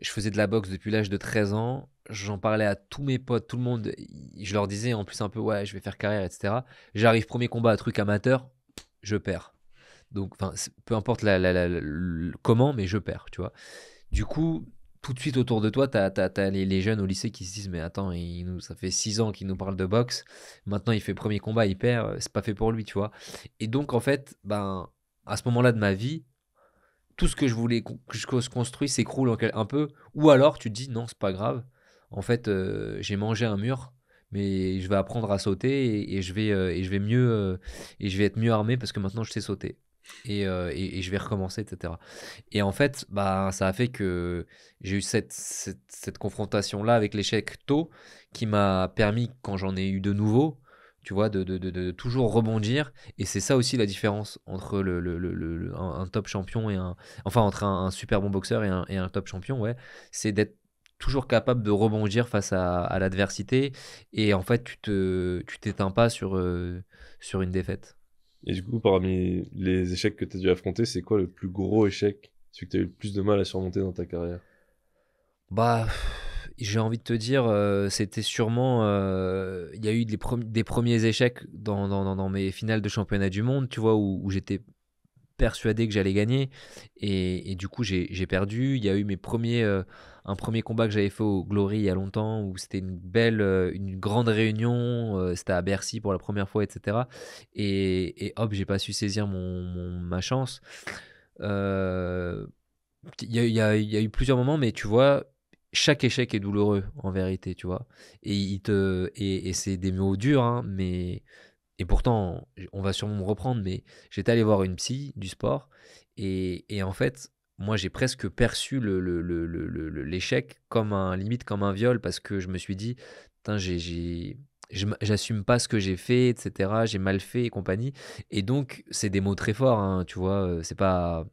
Je faisais de la boxe depuis l'âge de 13 ans. J'en parlais à tous mes potes, tout le monde. Je leur disais en plus un peu, ouais, je vais faire carrière, etc. J'arrive, premier combat à truc amateur, je perds. Donc, enfin, peu importe comment, mais je perds, tu vois. Du coup, tout de suite autour de toi, t'as les jeunes au lycée qui se disent, mais attends, ça fait 6 ans qu'il nous parle de boxe. Maintenant, il fait premier combat, il perd. C'est pas fait pour lui, tu vois. Et donc, en fait, ben, à ce moment-là de ma vie, tout ce que je voulais que je construise s'écroule un peu. Ou alors tu te dis non, c'est pas grave. En fait, j'ai mangé un mur, mais je vais apprendre à sauter et je vais mieux et je vais être mieux armé parce que maintenant je sais sauter. Et je vais recommencer, etc. Et en fait, bah, ça a fait que j'ai eu cette confrontation-là avec l'échec tôt qui m'a permis, quand j'en ai eu de nouveau, tu vois, de toujours rebondir. Et c'est ça aussi la différence entre un top champion et un. Enfin, entre un super bon boxeur et un top champion, ouais. C'est d'être toujours capable de rebondir face à l'adversité. Et en fait, tu t'éteins pas sur une défaite. Et du coup, parmi les échecs que tu as dû affronter, c'est quoi le plus gros échec celui que tu as eu le plus de mal à surmonter dans ta carrière? Bah, j'ai envie de te dire, c'était sûrement, il y a eu des premiers échecs dans mes finales de championnat du monde, tu vois, où j'étais persuadé que j'allais gagner et du coup j'ai perdu. Il y a eu un premier combat que j'avais fait au Glory il y a longtemps où c'était une grande réunion, c'était à Bercy pour la première fois, etc. Et hop, j'ai pas su saisir ma chance. Euh, il y a eu plusieurs moments, mais tu vois, chaque échec est douloureux en vérité, tu vois. Et c'est des mots durs, hein, mais et pourtant, on va sûrement me reprendre, mais j'étais allé voir une psy du sport et en fait, moi j'ai presque perçu l'échec comme limite comme un viol parce que je me suis dit, putain, j'assume pas ce que j'ai fait, etc. J'ai mal fait et compagnie. Et donc, c'est des mots très forts, hein, tu vois. C'est pas,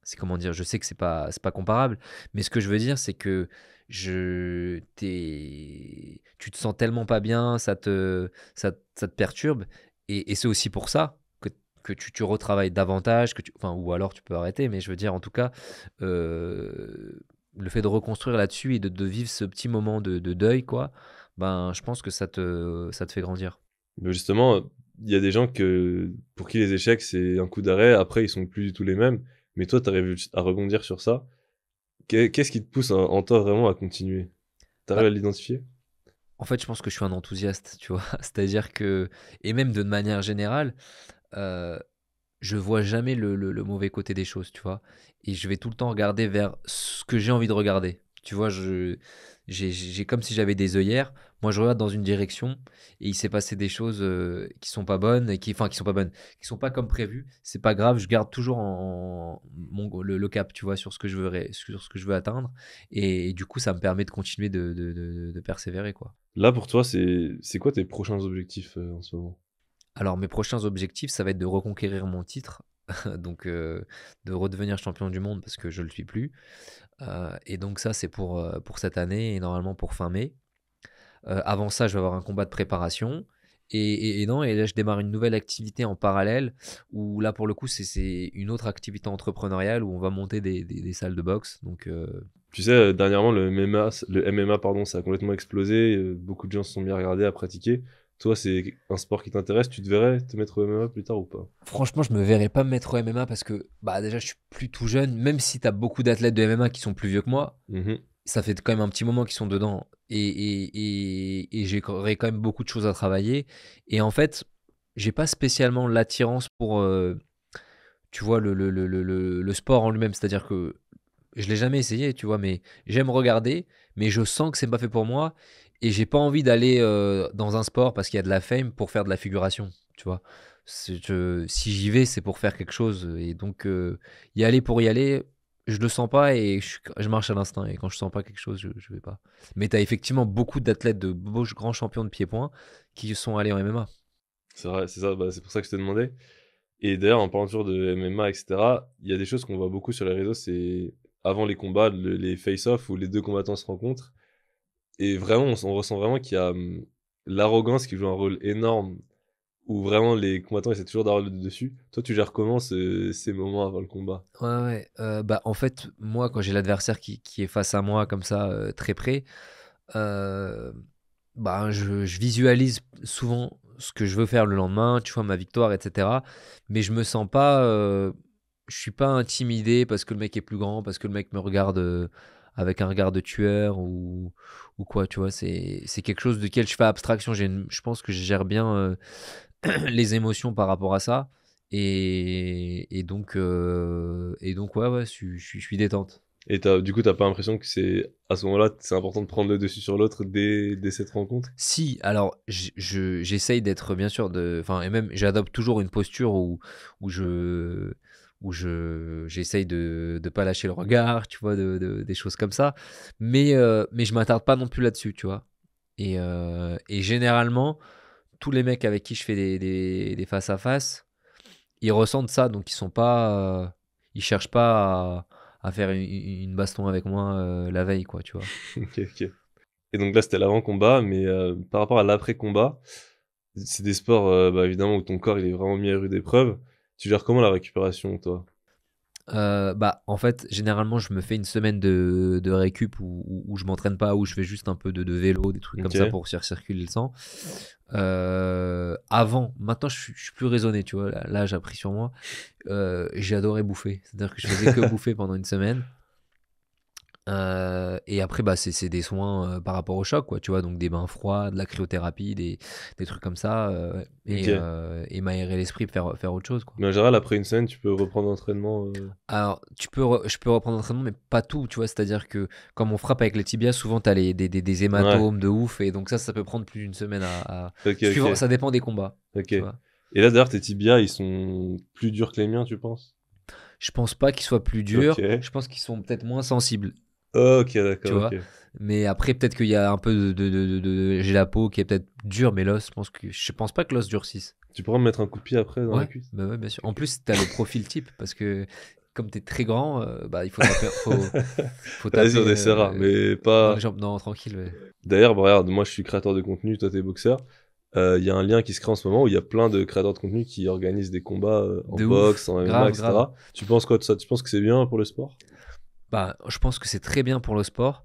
c'est comment dire, je sais que c'est pas comparable, mais ce que je veux dire, c'est que tu te sens tellement pas bien, ça te perturbe, et c'est aussi pour ça que tu retravailles davantage, enfin, ou alors tu peux arrêter, mais je veux dire, en tout cas, le fait de reconstruire là-dessus et de vivre ce petit moment de deuil, quoi, ben, je pense que ça te fait grandir. Mais justement, il y a des gens pour qui les échecs, c'est un coup d'arrêt. Après, ils sont plus du tout les mêmes. Mais toi, tu arrives à rebondir sur ça. Qu'est-ce qui te pousse en toi vraiment à continuer? Tu arrives Bah, à l'identifier? en fait, je pense que je suis un enthousiaste, tu vois. C'est-à-dire que, et même de manière générale, euh, je vois jamais le mauvais côté des choses, tu vois. Et je vais tout le temps regarder vers ce que j'ai envie de regarder. Tu vois, j'ai comme si j'avais des œillères. Moi, je regarde dans une direction et il s'est passé des choses qui sont pas bonnes, enfin, qui sont pas bonnes, qui sont pas comme prévu. C'est pas grave, je garde toujours le cap, tu vois, sur ce que je veux, sur ce que je veux atteindre. Et du coup, ça me permet de continuer de persévérer, quoi. Là, pour toi, c'est quoi tes prochains objectifs en ce moment? Alors, mes prochains objectifs, ça va être de reconquérir mon titre, donc de redevenir champion du monde parce que je ne le suis plus. Et donc ça, c'est pour cette année et normalement pour fin mai. Avant ça, je vais avoir un combat de préparation. Et non, et là, je démarre une nouvelle activité en parallèle où là, pour le coup, c'est une autre activité entrepreneuriale où on va monter des salles de boxe. Donc, Tu sais, dernièrement, le MMA, pardon, ça a complètement explosé. Beaucoup de gens se sont mis à regarder, à pratiquer. Toi, c'est un sport qui t'intéresse? Tu te verrais te mettre au MMA plus tard ou pas? franchement, je me verrais pas me mettre au MMA parce que bah, déjà, je suis plus tout jeune. Même si tu as beaucoup d'athlètes de MMA qui sont plus vieux que moi, Mhm. ça fait quand même un petit moment qu'ils sont dedans et j'aurais quand même beaucoup de choses à travailler. Et en fait, j'ai pas spécialement l'attirance pour, tu vois, le sport en lui-même. C'est-à-dire que je l'ai jamais essayé, tu vois, mais j'aime regarder, mais je sens que c'est pas fait pour moi et j'ai pas envie d'aller dans un sport parce qu'il y a de la fame pour faire de la figuration, tu vois. Si j'y vais, c'est pour faire quelque chose et donc y aller pour y aller, je le sens pas et je marche à l'instinct et quand je sens pas quelque chose, je vais pas. Mais tu as effectivement beaucoup d'athlètes, de beaux grands champions de pied-point qui sont allés en MMA. C'est vrai, c'est ça. Bah, c'est pour ça que je te demandais. Et d'ailleurs, en parlant toujours de MMA, etc., il y a des choses qu'on voit beaucoup sur les réseaux, c'est avant les combats, les face-off où les deux combattants se rencontrent. Et vraiment, on ressent vraiment qu'il y a l'arrogance qui joue un rôle énorme, où vraiment les combattants essaient toujours d'avoir le dessus. Toi, tu gères comment ces moments avant le combat? Ouais, ouais. Bah, en fait, moi, quand j'ai l'adversaire qui est face à moi, comme ça, très près, euh, bah, je visualise souvent ce que je veux faire le lendemain, tu vois, ma victoire, etc. Mais je me sens pas. Je suis pas intimidé parce que le mec est plus grand, parce que le mec me regarde avec un regard de tueur ou quoi, tu vois. C'est quelque chose duquel je fais abstraction. Je pense que je gère bien les émotions par rapport à ça. Et donc ouais, ouais, je suis détente. Et du coup, t'as pas l'impression que c'est à ce moment-là, c'est important de prendre le dessus sur l'autre dès cette rencontre? Si, alors j'essaye d'être bien sûr enfin et même j'adopte toujours une posture où je j'essaye de pas lâcher le regard, tu vois, des choses comme ça. Mais je m'attarde pas non plus là-dessus, tu vois. Et généralement, tous les mecs avec qui je fais des face à face, ils ressentent ça, donc ils sont pas, ils cherchent pas à faire une baston avec moi la veille, quoi, tu vois. Ok, ok. Et donc là, c'était l'avant-combat, mais par rapport à l'après-combat, c'est des sports, bah, évidemment, où ton corps il est vraiment mis à rude épreuve. Tu gères comment la récupération, toi? Bah, en fait, généralement, je me fais une semaine de récup où je m'entraîne pas, où je fais juste un peu de vélo, des trucs comme ça Ok. pour faire circuler le sang. Avant, maintenant, je suis plus raisonné, tu vois. Là, j'ai appris sur moi. J'ai adoré bouffer. C'est-à-dire que je faisais que bouffer pendant une semaine. Et après, bah, c'est des soins par rapport au choc, quoi, tu vois, donc des bains froids, de la cryothérapie, des trucs comme ça, Ok. et m'aérer l'esprit, faire autre chose, quoi. Mais en général, après une semaine, tu peux reprendre l'entraînement. Alors, je peux reprendre l'entraînement, mais pas tout, tu vois, c'est-à-dire que comme on frappe avec les tibias, souvent t'as des Ouais. hématomes de ouf, et donc ça peut prendre plus d'une semaine Ok, suivant, ok. ça dépend des combats, Ok. tu vois. Et là, d'ailleurs, tes tibias, ils sont plus durs que les miens, tu penses? Je pense pas qu'ils soient plus durs, Ok. je pense qu'ils sont peut-être moins sensibles, Ok, tu d'accord, ok. vois. Mais après, peut-être qu'il y a un peu j'ai la peau qui est peut-être dure, mais l'os, je pense pas que l'os durcisse. Tu pourras me mettre un coup de pied après dans la Ouais, cuisse? bah ouais, bien sûr. En Ok. plus, t'as le profil type, parce que comme t'es très grand, bah, il faut faut Vas-y, taper on essaiera, mais dans les pas. jambes. Non, tranquille, ouais. D'ailleurs, bah, regarde, moi je suis créateur de contenu, toi t'es boxeur. Il y a un lien qui se crée en ce moment où il y a plein de créateurs de contenu qui organisent des combats en De boxe, ouf, en MMA, grave, grave. etc. Tu penses quoi de ça? Tu penses que c'est bien pour le sport? Bah, je pense que c'est très bien pour le sport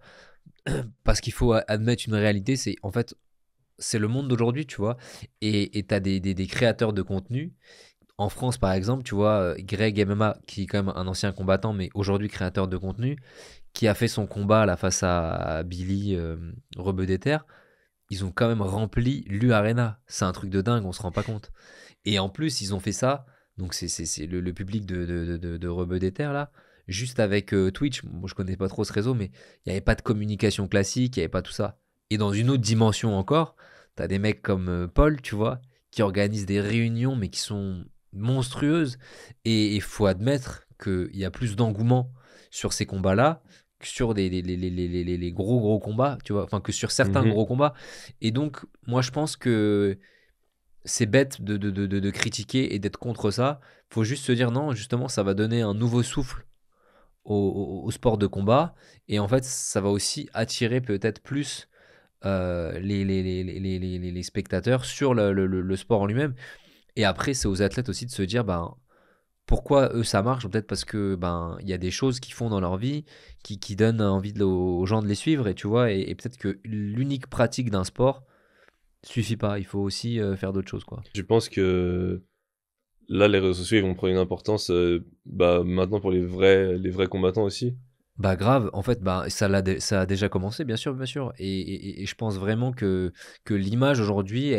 parce qu'il faut admettre une réalité, c'est en fait, c'est le monde d'aujourd'hui, tu vois. Et t'as des créateurs de contenu. En France, par exemple, tu vois, Greg MMA, qui est quand même un ancien combattant, mais aujourd'hui créateur de contenu, qui a fait son combat là face à Billy Rebeu des Terres. Ils ont quand même rempli l'U Arena. C'est un truc de dingue, on se rend pas compte. Et en plus, ils ont fait ça. Donc, c'est le public de Rebeu des Terres, là. Juste avec Twitch. Moi, je connais pas trop ce réseau, mais il n'y avait pas de communication classique, il n'y avait pas tout ça. Et dans une autre dimension encore, tu as des mecs comme Paul, tu vois, qui organisent des réunions, mais qui sont monstrueuses. Et il faut admettre qu'il y a plus d'engouement sur ces combats-là que sur les gros combats, tu vois, enfin que sur certains Mhm. gros combats. Et donc, moi, je pense que c'est bête de critiquer et d'être contre ça. Faut juste se dire non, justement, ça va donner un nouveau souffle au sport de combat. Et en fait, ça va aussi attirer peut-être plus les spectateurs sur le sport en lui-même. Et après, c'est aux athlètes aussi de se dire, ben, pourquoi eux ça marche? Peut-être parce que ben il y a des choses qu'ils font dans leur vie qui donnent envie aux gens de les suivre, et tu vois, et peut-être que l'unique pratique d'un sport suffit pas. Il faut aussi faire d'autres choses, quoi. Je pense que là, les réseaux sociaux, ils vont prendre une importance bah, maintenant pour les vrais combattants aussi. Bah grave, en fait, bah, ça a déjà commencé, bien sûr, bien sûr. Et je pense vraiment que l'image aujourd'hui,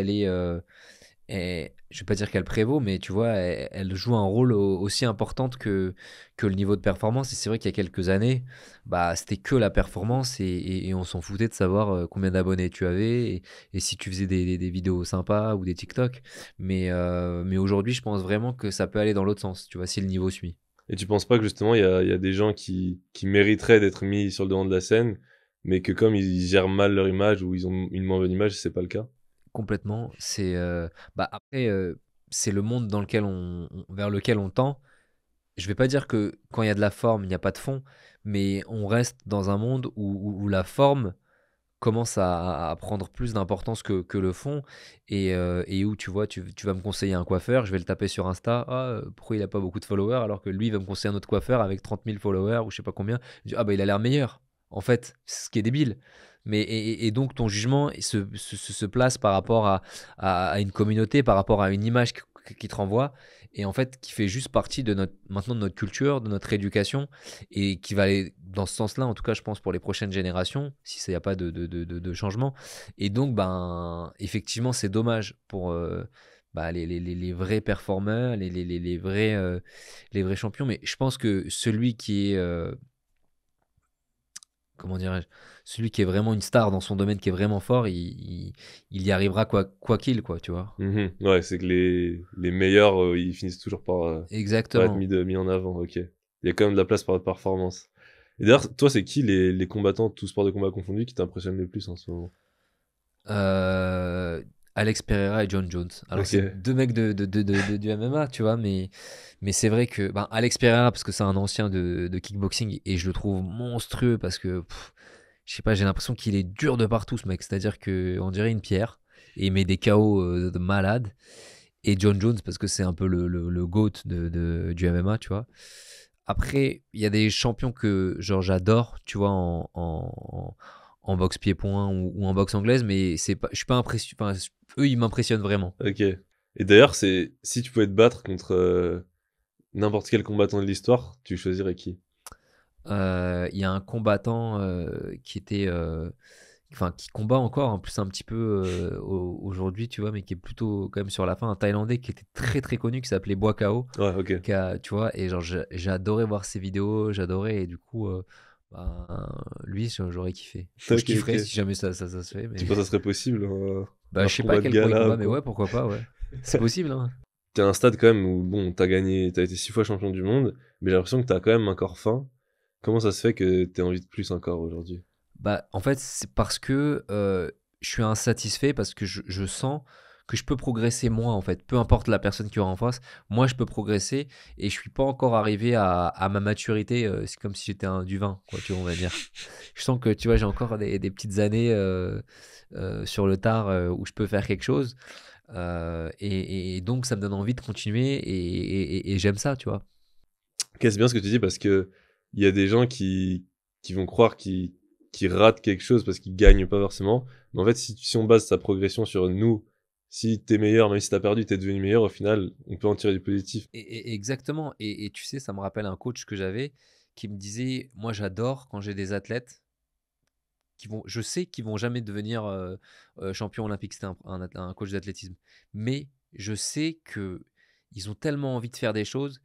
je vais pas dire qu'elle prévaut, mais tu vois, elle joue un rôle aussi important que le niveau de performance. Et c'est vrai qu'il y a quelques années, bah, c'était que la performance, et on s'en foutait de savoir combien d'abonnés tu avais, et si tu faisais des vidéos sympas ou des TikTok. Mais aujourd'hui, je pense vraiment que ça peut aller dans l'autre sens, tu vois, si le niveau suit. Et tu penses pas que justement, il y a des gens qui mériteraient d'être mis sur le devant de la scène, mais que comme ils gèrent mal leur image ou ils ont une moins bonne image, c'est pas le cas? Complètement. Bah après, c'est le monde dans lequel vers lequel on tend. Je vais pas dire que quand il y a de la forme, il n'y a pas de fond, mais on reste dans un monde où la forme commence à prendre plus d'importance que le fond, et où tu vois, tu vas me conseiller un coiffeur, je vais le taper sur Insta, ah, pourquoi il a pas beaucoup de followers, alors que lui va me conseiller un autre coiffeur avec 30 000 followers ou je sais pas combien. Je dis, ah bah il a l'air meilleur, en fait, ce qui est débile. Et donc ton jugement se place par rapport à une communauté, par rapport à une image qui te renvoie, et en fait qui fait juste partie maintenant de notre culture, de notre éducation, et qui va aller dans ce sens-là, en tout cas, je pense, pour les prochaines générations, si il n'y a pas de changement. Et donc, ben, effectivement, c'est dommage pour bah, les vrais performeurs, les vrais champions. Mais je pense que celui qui est, comment dirais-je, celui qui est vraiment une star dans son domaine, qui est vraiment fort, il y arrivera quoi qu'il, quoi, tu vois. Mhm. Ouais, c'est que les meilleurs, ils finissent toujours par être Exactement. mis en avant, ok. Il y a quand même de la place pour la performance. Et d'ailleurs, toi, c'est qui les combattants, tous sports de combat confondus, qui t'impressionnent le plus en ce moment? Euh, Alex Pereira et John Jones. Alors, Ok. c'est deux mecs du MMA, tu vois, mais c'est vrai que ben, Alex Pereira, parce que c'est un ancien de kickboxing, et je le trouve monstrueux parce que, je sais pas, j'ai l'impression qu'il est dur de partout, ce mec. C'est-à-dire qu'on dirait une pierre, et il met des KO de malade. Et John Jones, parce que c'est un peu le GOAT du MMA, tu vois. Après, il y a des champions que genre j'adore, tu vois, en boxe pied-point ou en boxe anglaise, mais je suis pas impressionné. Enfin, eux, ils m'impressionnent vraiment. Ok. Et d'ailleurs, si tu pouvais te battre contre n'importe quel combattant de l'histoire, tu choisirais qui? Il y a un combattant qui combat encore, en plus un petit peu aujourd'hui, tu vois, mais qui est plutôt quand même sur la fin, un Thaïlandais qui était très très connu, qui s'appelait Boakao, Ouais, ok. tu vois, et genre j'ai adoré voir ses vidéos, j'adorais, et du coup, ben, lui, j'aurais kiffé. Je Ok, kifferais ok. si jamais ça se fait, mais Tu penses que ça serait possible bah, un je sais pas combat de quel poids il gala ou combat, mais quoi? ouais, pourquoi pas, ouais. C'est possible, hein. T'es à un stade quand même où, bon, t'as été 6 fois champion du monde, mais j'ai l'impression que t'as quand même un corps fin. Comment ça se fait que t'aies envie de plus encore aujourd'hui? Bah, en fait, c'est parce que je suis insatisfait, parce que je sens que je peux progresser moi, en fait. Peu importe la personne qui aura en face, moi, je peux progresser et je suis pas encore arrivé à ma maturité. C'est comme si j'étais du vin, quoi, tu vois, on va dire. Je sens que, tu vois, j'ai encore des petites années sur le tard où je peux faire quelque chose. Et donc, ça me donne envie de continuer et j'aime ça, tu vois. Ok, c'est bien ce que tu dis parce que il y a des gens qui vont croire qu'ils ratent quelque chose parce qu'ils gagnent pas forcément. Mais en fait, si on base sa progression sur nous, si t'es meilleur, même si t'as perdu, t'es devenu meilleur, au final, on peut en tirer du positif. Exactement. Et tu sais, ça me rappelle un coach que j'avais qui me disait, moi j'adore quand j'ai des athlètes je sais qu'ils vont jamais devenir champion olympique. C'était un coach d'athlétisme. Mais je sais que ils ont tellement envie de faire des choses.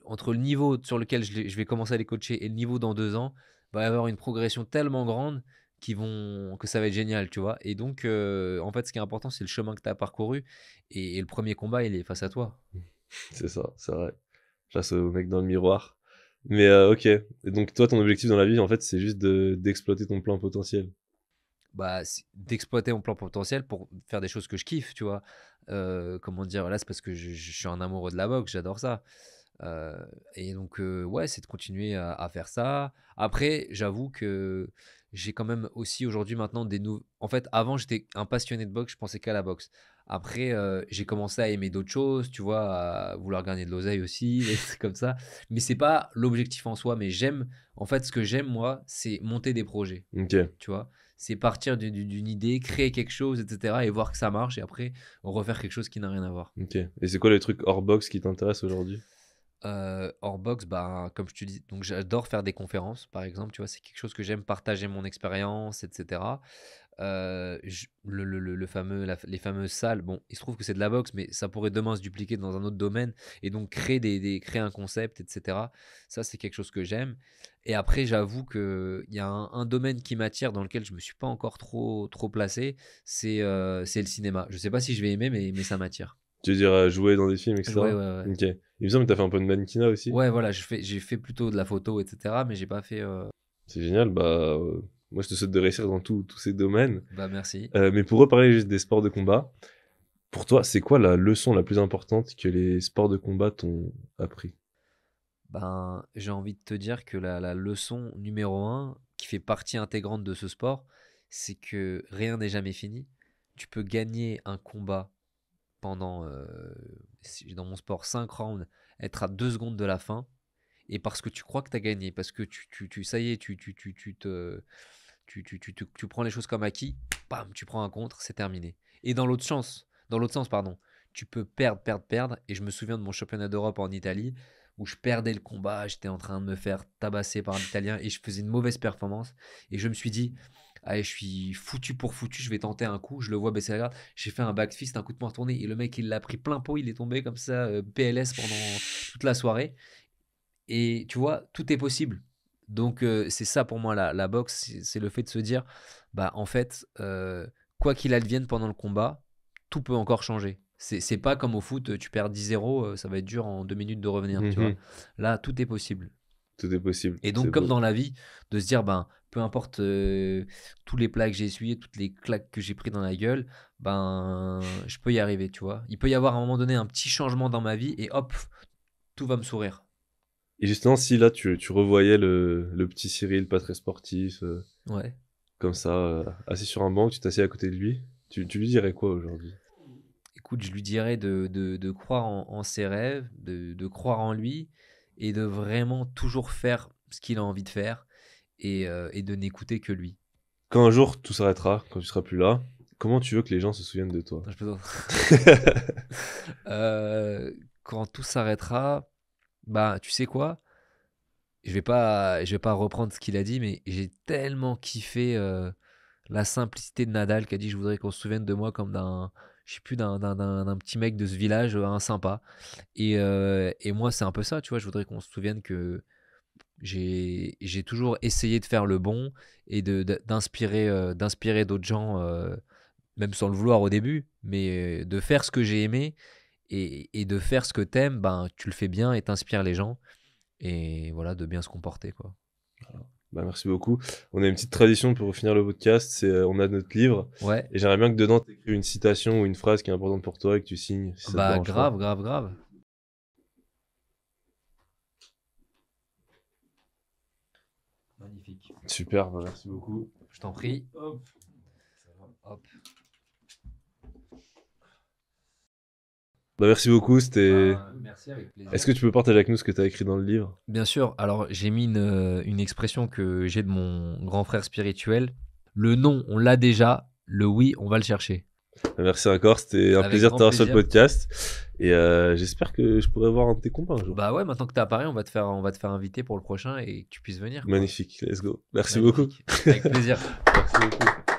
Entre le niveau sur lequel je vais commencer à les coacher et le niveau dans 2 ans, va y avoir une progression tellement grande que ça va être génial, tu vois. Et donc, en fait, ce qui est important, c'est le chemin que tu as parcouru. Et le premier combat, il est face à toi. C'est ça, c'est vrai. Face au mec dans le miroir. Mais ok. Et donc toi, ton objectif dans la vie, en fait, c'est juste d'exploiter ton plein potentiel. Bah, d'exploiter mon plan potentiel pour faire des choses que je kiffe, tu vois. Comment dire, là, c'est parce que je suis un amoureux de la boxe, j'adore ça. Euh, et donc, ouais, c'est de continuer à faire ça. Après, j'avoue que j'ai quand même aussi aujourd'hui maintenant des nouveaux. En fait, avant, j'étais un passionné de boxe, je pensais qu'à la boxe. Après, j'ai commencé à aimer d'autres choses, tu vois, à vouloir gagner de l'oseille aussi, des trucs comme ça. Mais c'est pas l'objectif en soi, mais en fait, ce que j'aime, moi, c'est monter des projets, Ok, tu vois. C'est partir d'une idée, créer quelque chose, etc. et voir que ça marche, et après, refaire quelque chose qui n'a rien à voir. ok. Et c'est quoi les trucs hors box qui t'intéressent aujourd'hui? Hors box, bah, comme je te dis, donc j'adore faire des conférences, par exemple, tu vois, c'est quelque chose que j'aime partager mon expérience, etc. Les fameuses salles, bon, il se trouve que c'est de la boxe, mais ça pourrait demain se dupliquer dans un autre domaine, et donc créer un concept, etc. Ça, c'est quelque chose que j'aime. Et après, j'avoue qu'il y a un domaine qui m'attire, dans lequel je me suis pas encore trop placé, c'est le cinéma. Je sais pas si je vais aimer, mais ça m'attire. Tu veux dire jouer dans des films, Ouais, etc. ouais, ouais. Ok. Il me semble que t'as fait un peu de mannequinat aussi. Ouais, voilà, j'ai fait plutôt de la photo, etc. Mais j'ai pas fait. C'est génial. Bah, moi, je te souhaite de réussir dans tous ces domaines. Bah, merci. Mais pour reparler juste des sports de combat, pour toi, c'est quoi la leçon la plus importante que les sports de combat t'ont appris? Ben, j'ai envie de te dire que la leçon numéro un, qui fait partie intégrante de ce sport, c'est que rien n'est jamais fini. Tu peux gagner un combat pendant, dans mon sport, 5 rounds, être à 2 secondes de la fin, et parce que tu crois que tu as gagné, parce que ça y est, tu prends les choses comme acquis, bam, tu prends un contre, c'est terminé. Et dans l'autre sens, pardon, tu peux perdre. Et je me souviens de mon championnat d'Europe en Italie où je perdais le combat, j'étais en train de me faire tabasser par un Italien et je faisais une mauvaise performance. Et je me suis dit, allez, je suis foutu pour foutu, je vais tenter un coup. Je le vois baisser la garde. J'ai fait un back fist, un coup de poing retourné et le mec, il l'a pris plein pot. Il est tombé comme ça, PLS pendant toute la soirée. Et tu vois, tout est possible. Donc, c'est ça pour moi la boxe, c'est le fait de se dire, bah en fait, quoi qu'il advienne pendant le combat, tout peut encore changer. C'est pas comme au foot, tu perds 10-0, ça va être dur en 2 minutes de revenir, tu vois. Mhm. Là, tout est possible. Tout est possible. Et C'est donc, comme beau. dans la vie, de se dire, ben, peu importe tous les plats que j'ai essuyés, toutes les claques que j'ai pris dans la gueule, ben, je peux y arriver, tu vois. Il peut y avoir à un moment donné un petit changement dans ma vie et hop, tout va me sourire. Et justement, si là, tu revoyais le petit Cyril, pas très sportif, Ouais. comme ça, assis sur un banc, tu t'assieds à côté de lui, tu lui dirais quoi aujourd'hui? Écoute, je lui dirais de croire en ses rêves, de croire en lui et de vraiment toujours faire ce qu'il a envie de faire et de n'écouter que lui. Quand un jour tout s'arrêtera, quand tu seras plus là, comment tu veux que les gens se souviennent de toi? Je plaisante. Quand tout s'arrêtera, bah tu sais quoi? Je vais pas reprendre ce qu'il a dit, mais j'ai tellement kiffé la simplicité de Nadal qui a dit je voudrais qu'on se souvienne de moi comme je sais plus, d'un petit mec de ce village, un sympa. Et moi, c'est un peu ça, tu vois. Je voudrais qu'on se souvienne que j'ai toujours essayé de faire le bon et d'inspirer d'autres gens, même sans le vouloir au début, mais de faire ce que j'ai aimé et de faire ce que t'aimes, ben, tu le fais bien et t'inspires les gens. Et voilà, de bien se comporter, quoi. Bah, merci beaucoup. On a une petite tradition pour finir le podcast, c'est on a notre livre Ouais, et j'aimerais bien que dedans tu écrives une citation ou une phrase qui est importante pour toi et que tu signes si ça te bah dérange pas. grave. Magnifique. Super, bah, merci beaucoup. Je t'en prie. Hop. Hop. Bah, merci beaucoup, c'était... Merci, avec plaisir. Est-ce que tu peux partager avec nous ce que tu as écrit dans le livre? Bien sûr. Alors, j'ai mis une expression que j'ai de mon grand frère spirituel. Le non, on l'a déjà. Le oui, on va le chercher. Bah, merci encore, c'était un Avec plaisir de grand t'avoir sur le plaisir. podcast et j'espère que je pourrai voir un de tes combats un jour. Bah ouais, maintenant que t'es à Paris, on va te faire inviter pour le prochain et que tu puisses venir, quoi. Magnifique, let's go. Merci beaucoup. Magnifique. Avec plaisir. Merci beaucoup.